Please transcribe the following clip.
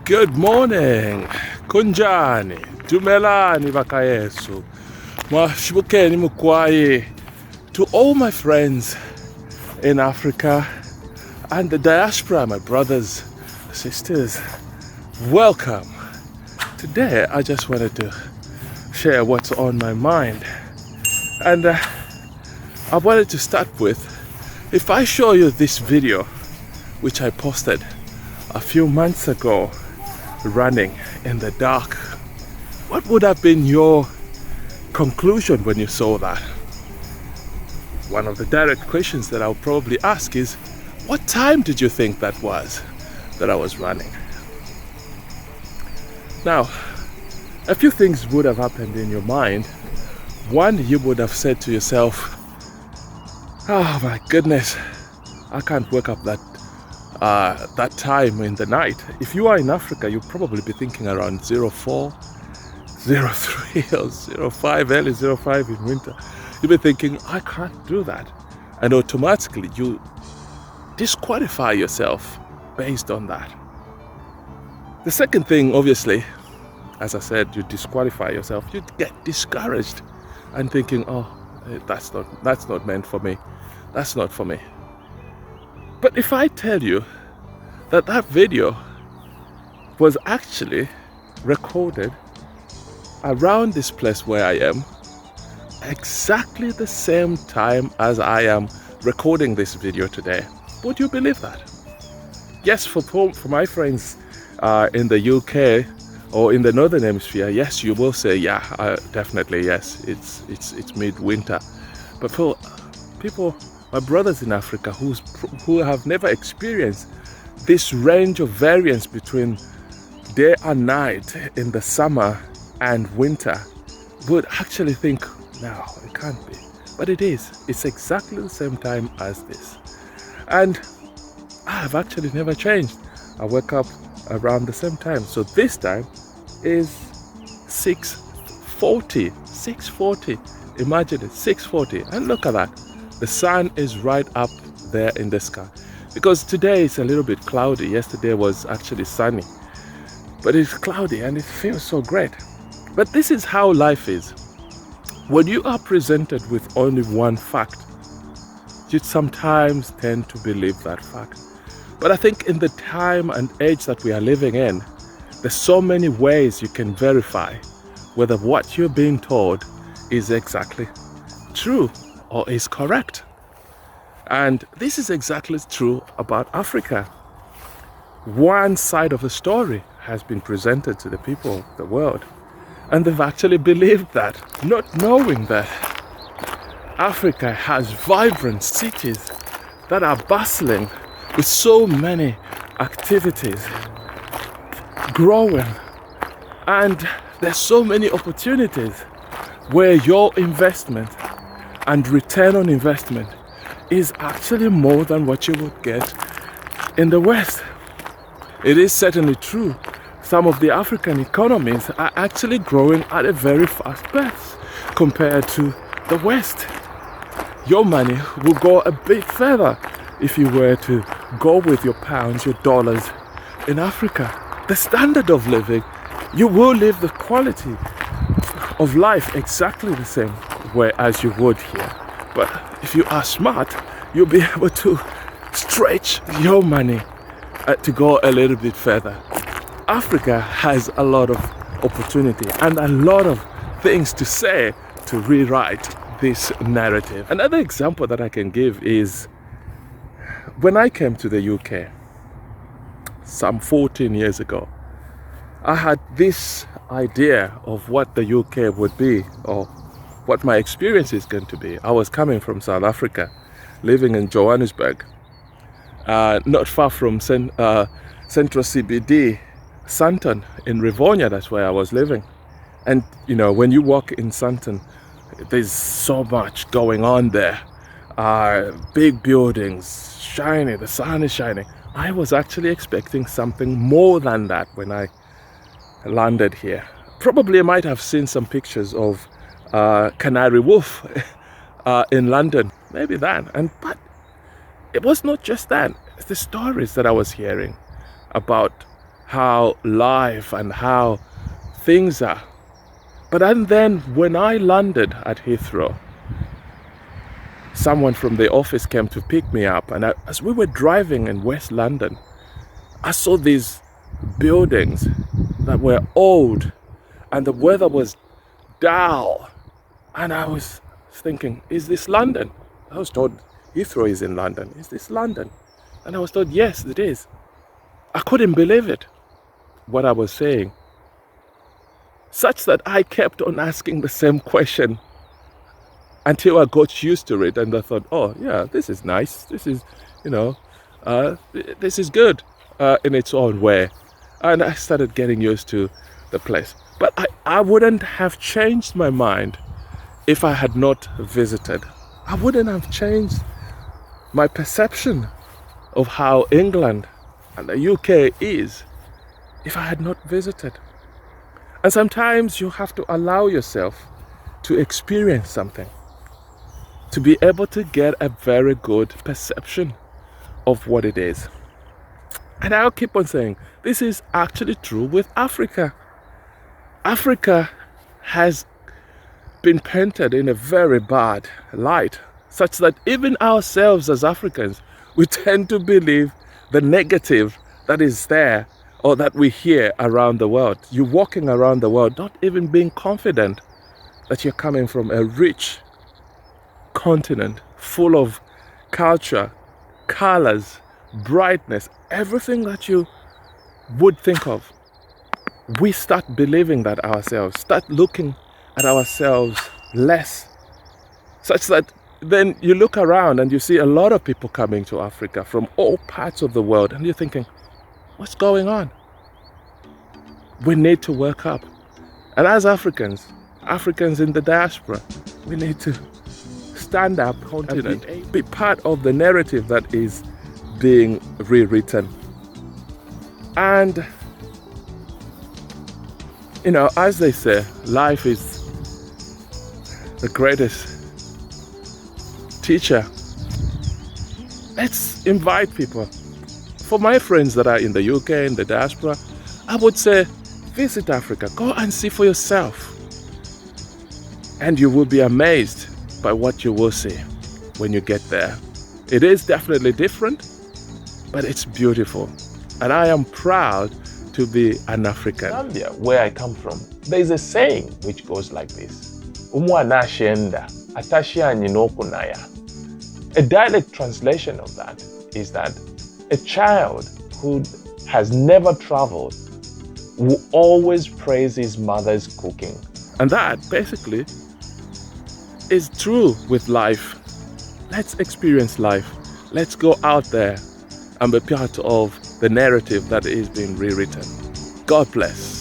Good morning, kunjani, dumelani bakayesu, mwashibukeni mukwaye. To all my friends in Africa and the diaspora, my brothers, sisters, welcome. Today I just wanted to share what's on my mind, and I wanted to start with, if I show you this video which I posted a few months ago, running in the dark, what would have been your conclusion when you saw that? One of the direct questions that I'll probably ask is, what time did you think that was that I was running? Now, a few things would have happened in your mind. One, you would have said to yourself, oh my goodness, I can't wake up that time in the night. If you are in Africa, you'll probably be thinking around 04, 03 or 05, early 05 in winter. You'll be thinking, I can't do that. And automatically you disqualify yourself based on that. The second thing, obviously, as I said, you disqualify yourself. You get discouraged and thinking, oh, that's not meant for me. That's not for me. But if I tell you that that video was actually recorded around this place where I am, exactly the same time as I am recording this video today, would you believe that? Yes, for my friends in the UK or in the Northern Hemisphere, yes, you will say, yeah, definitely, yes, it's midwinter. But for people, my brothers in Africa who have never experienced this range of variance between day and night in the summer and winter, would actually think, no, it can't be. But it is. It's exactly the same time as this. And I've actually never changed. I wake up around the same time. So this time is 6:40. 6:40. Imagine it, 6:40. And look at that. The sun is right up there in the sky. Because today it's a little bit cloudy. Yesterday was actually sunny. But it's cloudy and it feels so great. But this is how life is. When you are presented with only one fact, you sometimes tend to believe that fact. But I think in the time and age that we are living in, there's so many ways you can verify whether what you're being told is exactly true or is correct. And this is exactly true about Africa. One side of the story has been presented to the people of the world, and they've actually believed that, not knowing that Africa has vibrant cities that are bustling with so many activities growing, and there's so many opportunities where your investment and return on investment is actually more than what you would get in the West. It is certainly true. Some of the African economies are actually growing at a very fast pace compared to the West. Your money will go a bit further if you were to go with your pounds, your dollars in Africa. The standard of living, you will live the quality of life exactly the same way as you would here. But if you are smart, you'll be able to stretch your money to go a little bit further. Africa has a lot of opportunity and a lot of things to say to rewrite this narrative. Another example that I can give is when I came to the UK some 14 years ago, I had this idea of what the UK would be, or what my experience is going to be. I was coming from South Africa, living in Johannesburg, not far from Central CBD, Sandton in Rivonia. That's where I was living. And you know, when you walk in Sandton, there's so much going on there. Big buildings, shiny, the sun is shining. I was actually expecting something more than that when I landed here. Probably I might have seen some pictures of Canary Wharf in London, maybe that. But it was not just that. It's the stories that I was hearing about how life and how things are. But and then when I landed at Heathrow, someone from the office came to pick me up, and as we were driving in West London, I saw these buildings that were old and the weather was dull, and I was thinking, is this London? I was told Heathrow is in London. Is this London? And I was told, yes, it is. I couldn't believe it, what I was saying, such that I kept on asking the same question until I got used to it, and I thought, oh yeah, this is nice. This is, this is good in its own way. And I started getting used to the place. But I wouldn't have changed my mind if I had not visited. I wouldn't have changed my perception of how England and the UK is if I had not visited. And sometimes you have to allow yourself to experience something to be able to get a very good perception of what it is. And I'll keep on saying, this is actually true with Africa. Africa has been painted in a very bad light, such that even ourselves as Africans, we tend to believe the negative that is there or that we hear around the world. You're walking around the world not even being confident that you're coming from a rich continent full of culture, colors, brightness, everything that you would think of. We start believing that ourselves, start looking at ourselves less, such that then you look around and you see a lot of people coming to Africa from all parts of the world, and you're thinking, what's going on? We need to work up. And as Africans in the diaspora, we need to stand up and be part of the narrative that is being rewritten. And as they say, life is the greatest teacher. Let's invite people. For my friends that are in the UK, in the diaspora, I would say visit Africa. Go and see for yourself. And you will be amazed by what you will see when you get there. It is definitely different, but it's beautiful. And I am proud to be an African. Zambia, where I come from, there is a saying which goes like this: Umwana ashenda, atashianyi nokunaya. A dialect translation of that is that a child who has never traveled will always praise his mother's cooking. And that basically is true with life. Let's experience life. Let's go out there and be part of the narrative that is being rewritten. God bless.